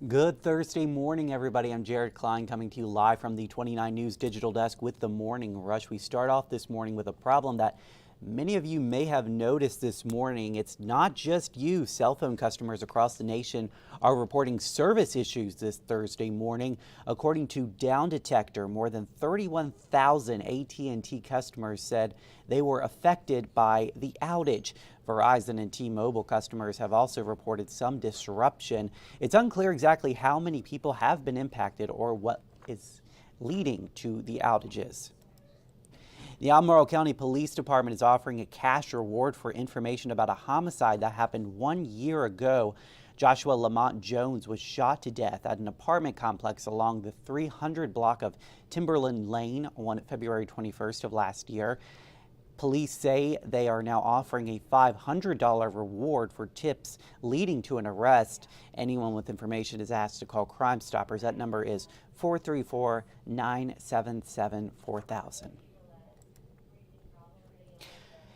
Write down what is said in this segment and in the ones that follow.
Good Thursday morning, everybody. I'm Jared Klein coming to you live from the 29 News Digital Desk with the Morning Rush. We start off this morning with a problem that many of you may have noticed this morning. It's not just you. Cell phone customers across the nation are reporting service issues this Thursday morning. According to Down Detector, more than 31,000 AT&T customers said they were affected by the outage. Verizon and T-Mobile customers have also reported some disruption. It's unclear exactly how many people have been impacted or what is leading to the outages. The Albemarle County Police Department is offering a cash reward for information about a homicide that happened 1 year ago. Joshua Lamont Jones was shot to death at an apartment complex along the 300 block of Timberland Lane on February 21st of last year. Police say they are now offering a $500 reward for tips leading to an arrest. Anyone with information is asked to call Crime Stoppers. That number is 434-977-4000.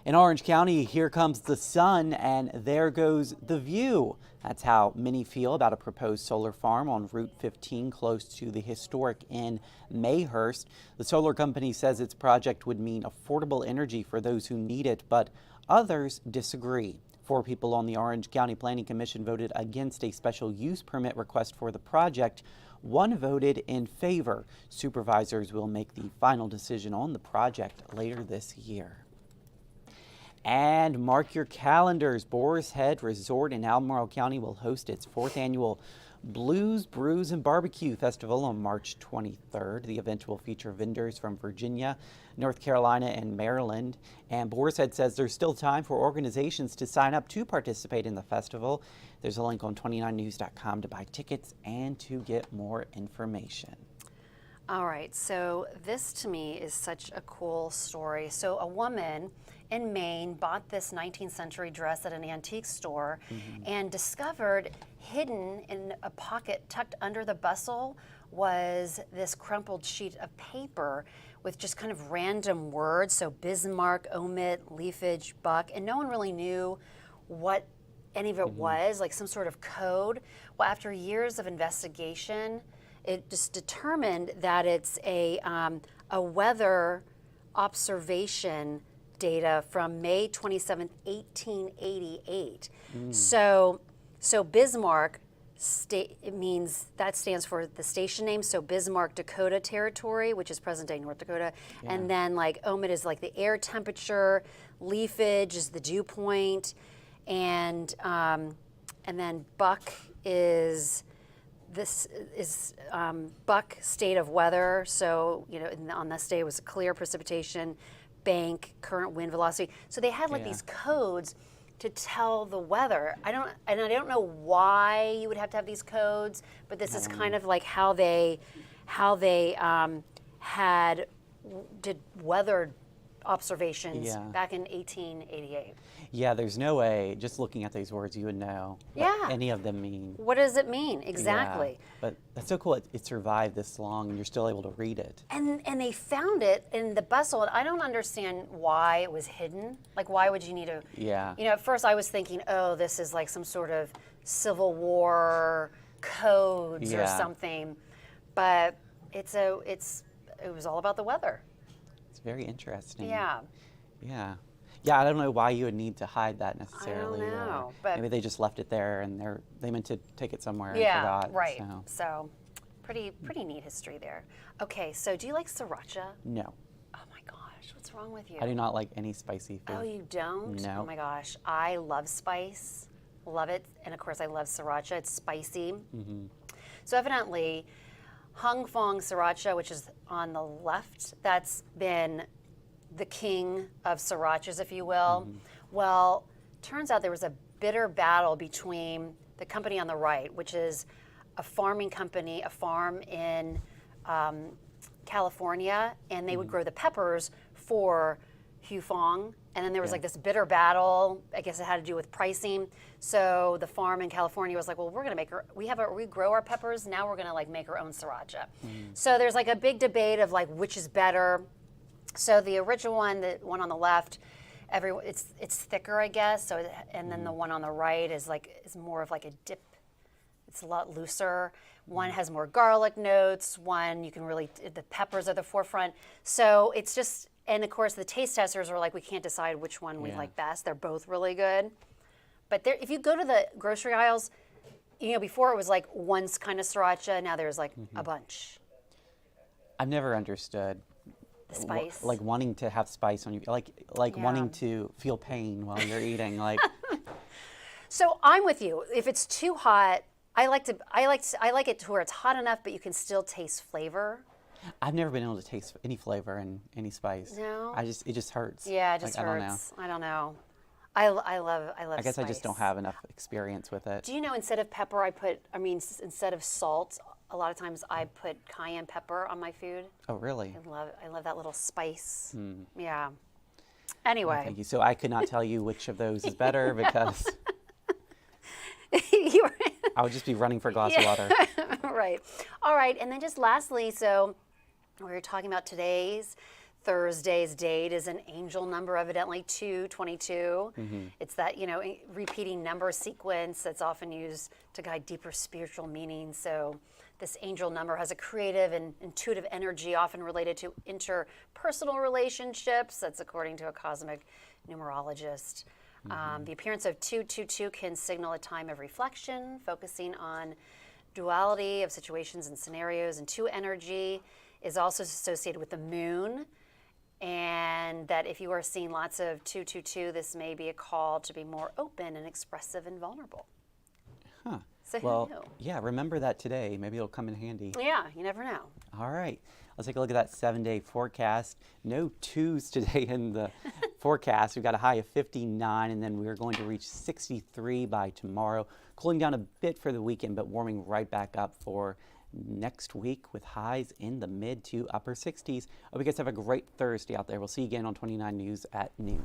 In Orange County, here comes the sun and there goes the view. That's how many feel about a proposed solar farm on Route 15 close to the historic Inn Mayhurst. The solar company says its project would mean affordable energy for those who need it, but others disagree. 4 people on the Orange County Planning Commission voted against a special use permit request for the project. 1 voted in favor. Supervisors will make the final decision on the project later this year. And mark your calendars. Boar's Head Resort in Albemarle County will host its 4th annual Blues, Brews, and Barbecue Festival on March 23rd. The event will feature vendors from Virginia, North Carolina, and Maryland. And Boar's Head says there's still time for organizations to sign up to participate in the festival. There's a link on 29news.com to buy tickets and to get more information. All right, so this to me is such a cool story. So a woman in Maine bought this 19th century dress at an antique store and discovered hidden in a pocket tucked under the bustle was this crumpled sheet of paper with just kind of random words. So Bismarck, omit, leafage, buck, and no one really knew what any of it was, like some sort of code. Well, after years of investigation, it just determined that it's a weather observation data from May 27th, 1888. So Bismarck, it means that stands for the station name. So Bismarck, Dakota Territory, which is present-day North Dakota, and then like omit is like the air temperature, leafage is the dew point, and then buck is. This is buck state of weather. So, you know, on this day it was clear precipitation, bank, current wind velocity. So they had like these codes to tell the weather. I don't know why you would have to have these codes, but this is kind of like how they did weather observations back in 1888. Yeah, there's no way, just looking at these words, you would know what any of them mean. What does it mean? Exactly. Yeah, but that's so cool. It survived this long and you're still able to read it. And they found it in the bustle, and I don't understand why it was hidden. Like, why would you need to? Yeah. You know, at first I was thinking, oh, this is like some sort of Civil War codes or something, but it was all about the weather. It's very interesting. Yeah. Yeah. Yeah, I don't know why you would need to hide that necessarily. I don't know, but maybe they just left it there and they meant to take it somewhere and forgot. Right. So pretty neat history there. Okay, so do you like sriracha? No. Oh my gosh, what's wrong with you? I do not like any spicy food. Oh, you don't? No. Oh my gosh, I love spice, love it, and of course I love sriracha. It's spicy. So evidently, Hung Fong sriracha, which is on the left, that's been the king of srirachas, if you will. Well, turns out there was a bitter battle between the company on the right, which is a farming company, a farm in California, and they would grow the peppers for Hung Fong. And then there was like this bitter battle. I guess it had to do with pricing. So the farm in California was like, well, we're gonna make we grow our peppers, now we're gonna like make our own sriracha. So there's like a big debate of like which is better. So the original one, the one on the left, it's thicker, I guess. So and then the one on the right is more of like a dip. it's a lot looser. One has more garlic notes. One, you can really, the peppers are the forefront. So it's just, and of course the taste testers are like, we can't decide which one we like best. They're both really good. But there, if you go to the grocery aisles, you know, before it was like one kind of sriracha, now there's like a bunch. I've never understood The spice. like wanting to have spice on you, like wanting to feel pain while you're eating, like. So I'm with you. If it's too hot, I like it to where it's hot enough, but you can still taste flavor. I've never been able to taste any flavor in any spice. No? It just hurts. Yeah, it just like, hurts. I don't know. I love I guess spice. I just don't have enough experience with it. Do you know instead of pepper, instead of salt, a lot of times I put cayenne pepper on my food. Oh, really? I love that little spice. Yeah. Anyway. Thank you. So I could not tell you which of those is better because I would just be running for a glass of water. Right. All right. And then just lastly, so we were talking about Thursday's date is an angel number, evidently 222. It's that, you know, repeating number sequence that's often used to guide deeper spiritual meanings. So this angel number has a creative and intuitive energy often related to interpersonal relationships. That's according to a cosmic numerologist. The appearance of 222 can signal a time of reflection, focusing on duality of situations and scenarios. And 2 energy is also associated with the moon. And that if you are seeing lots of 222, this may be a call to be more open and expressive and vulnerable. Huh. So Well, who knew? yeah, remember that today. Maybe it'll come in handy. Yeah, you never know. All right. Let's take a look at that 7-day forecast. No 2s today in the forecast. We've got a high of 59, and then we're going to reach 63 by tomorrow. Cooling down a bit for the weekend, but warming right back up for next week with highs in the mid to upper 60s. Hope you guys have a great Thursday out there. We'll see you again on 29 News at noon.